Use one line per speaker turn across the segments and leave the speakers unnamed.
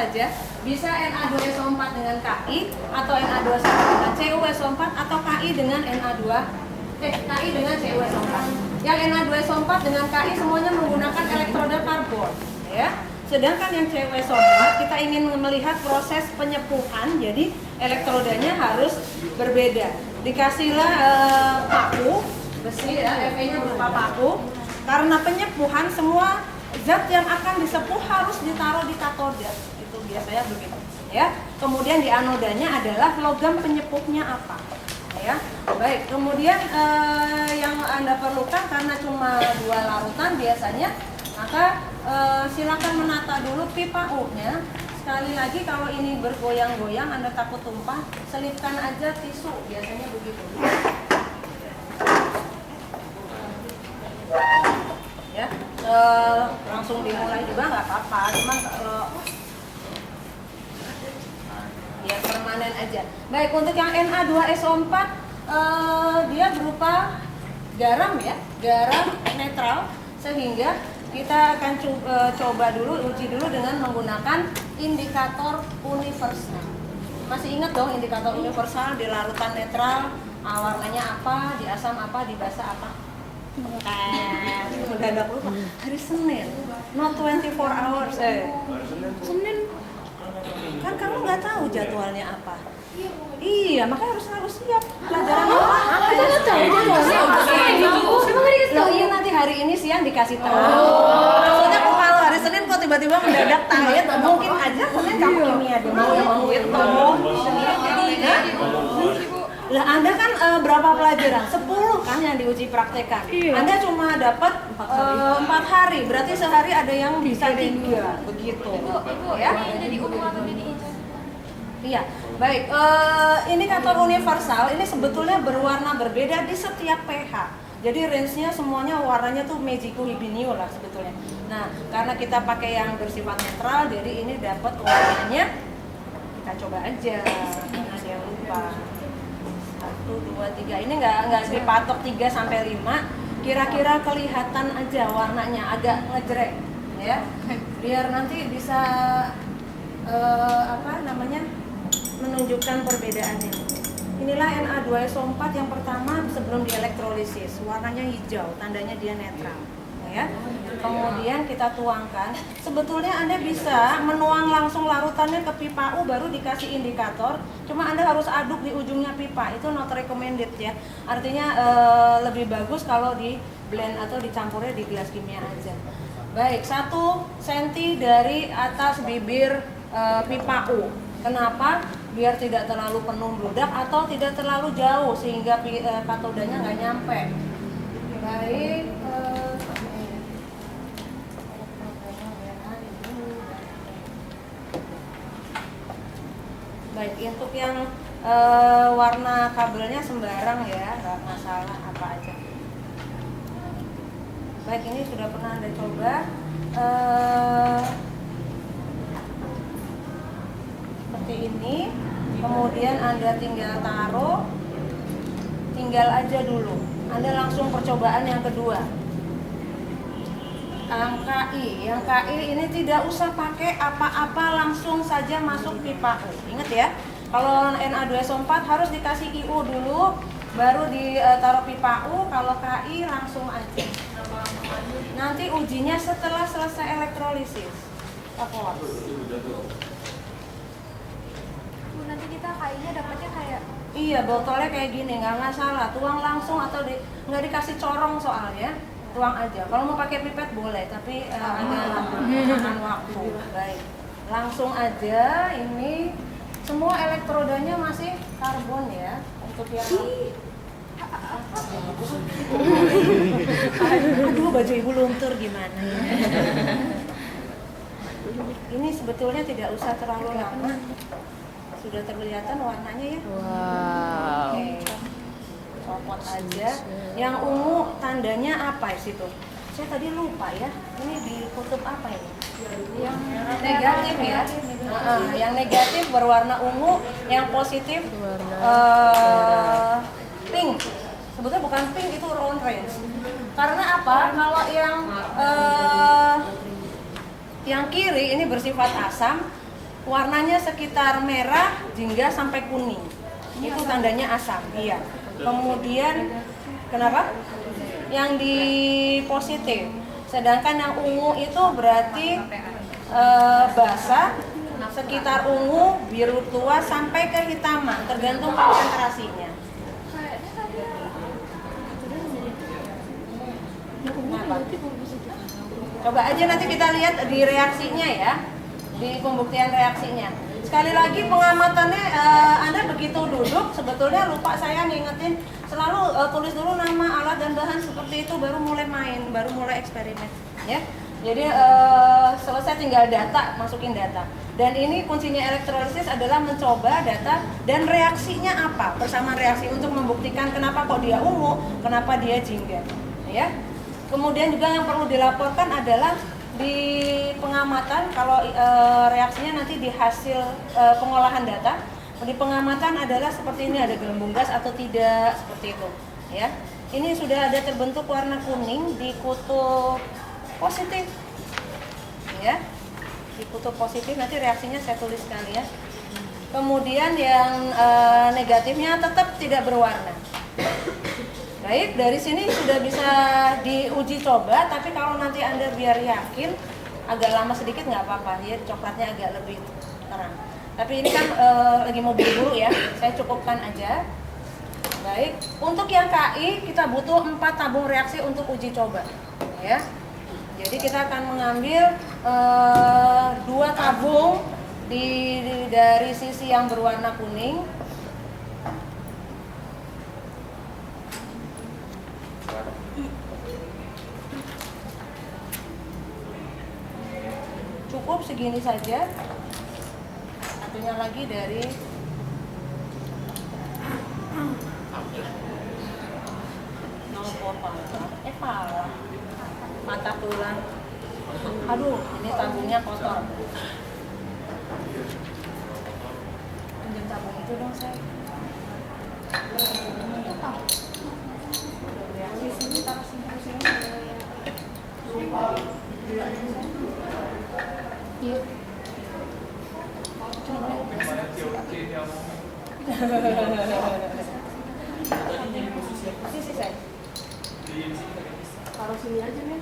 saja, bisa Na2SO4 dengan Ki atau Na2SO4 dengan CuSO4 atau Ki dengan Ki dengan CuSO4. Yang Na2SO4 dengan Ki semuanya menggunakan elektroda karbon, ya. Sedangkan yang CuSO4 kita ingin melihat proses penyepuhan, jadi elektrodanya harus berbeda. Dikasihlah paku besi, ya, Fe-nya berupa paku. Karena penyepuhan, semua zat yang akan disepuh harus ditaruh di katoda. Itu biasanya begitu, ya. Kemudian di anodanya adalah logam penyepuhnya apa, ya. Baik, kemudian yang Anda perlukan karena cuma 2 larutan biasanya, maka silakan menata dulu pipa U-nya. Sekali lagi, kalau ini bergoyang-goyang, Anda takut tumpah, selipkan aja tisu, biasanya begitu. Ya, langsung dimulai juga nggak apa-apa, cuman kalau ya permanen aja. Baik, untuk yang Na2SO4 dia berupa garam, ya, garam netral, sehingga kita akan coba dulu, uji dulu dengan menggunakan indikator universal. Masih ingat dong indikator universal di larutan netral, warnanya apa, di asam apa, di basa apa? Mendadak lupa. Hari Senin, not 24 hours. Senin. Kan kamu nggak tahu jadwalnya apa. Iya, makanya harus siap pelajaran apa? Kita nggak tahu jadwalnya. Iya, nanti hari ini siang dikasih tahu. Maksudnya kalau hari Senin kok tiba-tiba mendadak tayat, mungkin aja Senin kamu kimia dia mau itu. Lah Anda kan berapa pelajaran? 10 kan yang diuji praktekan. Anda cuma dapat 4 hari, berarti sehari ada yang bisa 3, begitu.
Ibu,
ya?
ini jadi umum atau jadi
Iya, baik. Indikator universal ini sebetulnya berwarna berbeda di setiap pH. Jadi range-nya semuanya warnanya tuh Mexico Hibinio lah sebetulnya. Nah, karena kita pakai yang bersifat netral, jadi ini dapat warnanya. Kita coba aja. Ada yang lupa. 1, 2, 3. Ini nggak dipatok 3 sampai 5. Kira-kira kelihatan aja warnanya agak ngejreng, ya. Biar nanti bisa menunjukkan perbedaannya. Inilah Na2SO4 yang pertama sebelum dielektrolisis, warnanya hijau, tandanya dia netral, ya. Kemudian kita tuangkan. Sebetulnya Anda bisa menuang langsung larutannya ke pipa U baru dikasih indikator. Cuma Anda harus aduk di ujungnya pipa, itu not recommended, ya. Artinya lebih bagus kalau di blend atau dicampurnya di gelas kimia aja. Baik, 1 cm dari atas bibir pipa U. Kenapa? Biar tidak terlalu penuh bludak atau tidak terlalu jauh sehingga katodanya nggak nyampe. Baik. Baik, untuk yang warna kabelnya sembarang, ya, nggak masalah apa aja. Baik, ini sudah pernah Anda coba. Seperti ini, kemudian Anda tinggal taruh, tinggal aja dulu. Anda langsung percobaan yang kedua. Yang Ki ini tidak usah pakai apa-apa, langsung saja masuk pipa U. Ingat, ya, kalau Na2SO4 harus dikasih IU dulu, baru ditaruh pipa U. Kalau Ki langsung aja. Nanti ujinya setelah selesai elektrolisis.
nanti kita kayaknya dapatnya kayak
iya, botolnya kayak gini, nggak masalah. Tuang langsung atau nggak dikasih corong soalnya. Tuang aja. Kalau mau pakai pipet boleh, tapi agak makan waktu. Baik, langsung aja. Ini semua elektrodanya masih karbon, ya. Untuk yang aduh, baju ibu luntur gimana ya. Ini sebetulnya tidak usah terlalu lama. Sudah terkelihatan warnanya, ya.
Wow.
Oke. Copot aja. Yang ungu tandanya apa situ? Saya tadi lupa, ya. Ini di kutub apa ini? Yang negatif, ya. Yang negatif berwarna ungu, yang positif pink. Sebetulnya bukan pink, itu round range. Karena apa? Kalau yang kiri ini bersifat asam, warnanya sekitar merah hingga sampai kuning. Itu tandanya asam. Iya. Kemudian kenapa? Yang di positif. Sedangkan yang ungu itu berarti basah, sekitar ungu, biru tua sampai kehitaman, tergantung konsentrasinya. Kenapa? Coba aja nanti kita lihat di reaksinya ya, di pembuktian reaksinya. Sekali lagi pengamatannya Anda begitu duduk, sebetulnya lupa saya ngingetin selalu tulis dulu nama alat dan bahan seperti itu, baru mulai main, baru mulai eksperimen ya. Jadi selesai tinggal data, masukin data. Dan ini kuncinya elektrolisis adalah mencoba data dan reaksinya apa, persamaan reaksi untuk membuktikan kenapa kok dia ungu, kenapa dia jingga ya. Kemudian juga yang perlu dilaporkan adalah di pengamatan, kalau reaksinya nanti di hasil pengolahan data, di pengamatan adalah seperti ini, ada gelembung gas atau tidak, seperti itu ya. Ini sudah ada terbentuk warna kuning di kutub positif ya, di kutub positif. Nanti reaksinya saya tulis sekali ya. Kemudian yang negatifnya tetap tidak berwarna. Baik, dari sini sudah bisa diuji coba, tapi kalau nanti Anda biar yakin agak lama sedikit nggak apa-apa ya, coklatnya agak lebih terang. Tapi ini kan lagi mau buru-buru ya, saya cukupkan aja. Baik, untuk yang KI kita butuh 4 tabung reaksi untuk uji coba ya. Jadi kita akan mengambil 2 tabung dari sisi yang berwarna kuning. Cukup segini saja. Satunya lagi dari pala, mata tulang. Aduh, ini tabungnya kotor. Pinjam tabung itu dong saya. Di sini taruh sini. Iya. Sisi saya. Taruh sini aja nih.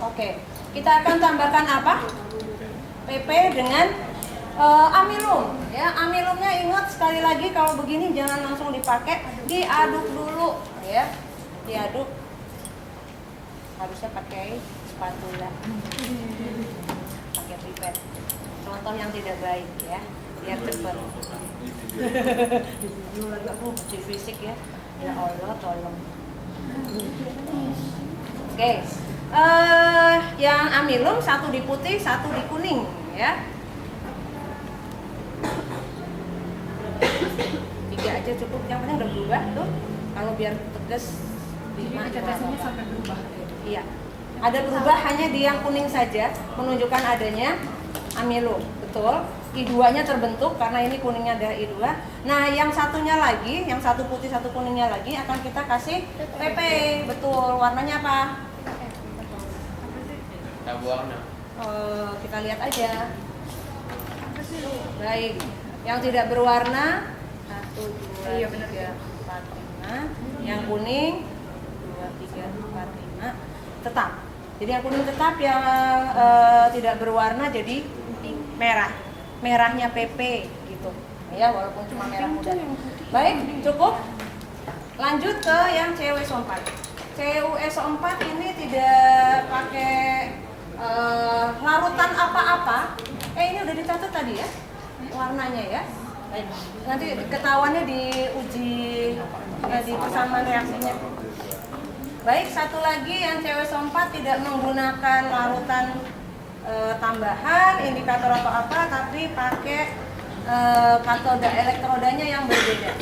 Oke, kita akan tambahkan apa? PP dengan amilum. Ya, amilumnya ingat sekali lagi kalau begini jangan langsung dipakai, diaduk dulu, ya, diaduk. Harusnya pakai spatula, pakai pipet. Contoh yang tidak baik ya, biar cepat. Dulu lagi aku di fisik ya. Ya Allah, tolong. Oke, yang amilum 1 di putih, 1 di kuning, ya. 3 aja cukup, yang penting udah berubah tuh. Kalau biar tegas, 5 tetesnya sampai berubah. Iya, ada berubah hanya di yang kuning saja, menunjukkan adanya amilum, betul. I2-nya terbentuk karena ini kuningnya adalah I2. Nah, yang satunya lagi, yang 1 putih 1 kuningnya lagi akan kita kasih PP. Betul. Warnanya apa?
Warna.
Kita lihat aja. Baik. Yang tidak berwarna 1, 2, 3, 4, 5. Yang kuning 2, 3, 4, 5. Tetap. Jadi yang kuning tetap, yang tidak berwarna jadi merah. Merahnya PP gitu ya, walaupun cuma merah muda. Baik, cukup. Lanjut ke yang CuSO4. CuSO4 ini tidak pakai larutan apa-apa. Ini udah dicatat tadi ya warnanya ya. Baik. Nanti ketahuannya diuji di persamaan reaksinya. Baik, satu lagi yang CuSO4 tidak menggunakan larutan tambahan, indikator atau apa, tapi pakai katoda elektrodanya yang berbeda.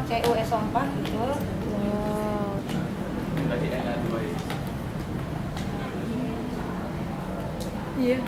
CuSO4 betul.
Berarti Na2 ya?
Iya.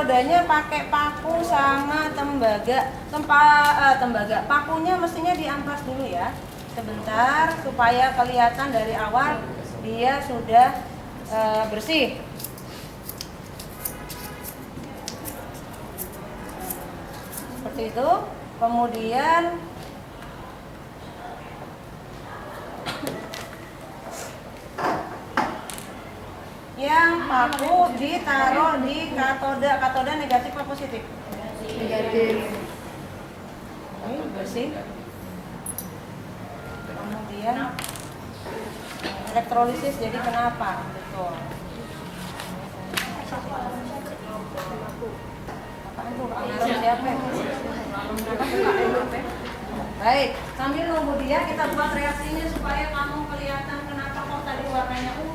katodanya pakai paku sama tembaga. Tembaga. Pakunya mestinya diamplas dulu ya. Sebentar supaya kelihatan dari awal dia sudah bersih. Seperti itu. Kemudian yang paku ditaruh di katoda negatif atau positif? Negatif. Ini bersih. Kemudian elektrolisis jadi kenapa? Betul. Apaan tuh? Pengaruh siapa? Baik, sambil nunggu dia kita buat reaksinya supaya kamu kelihatan kenapa kok tadi warnanya ungu.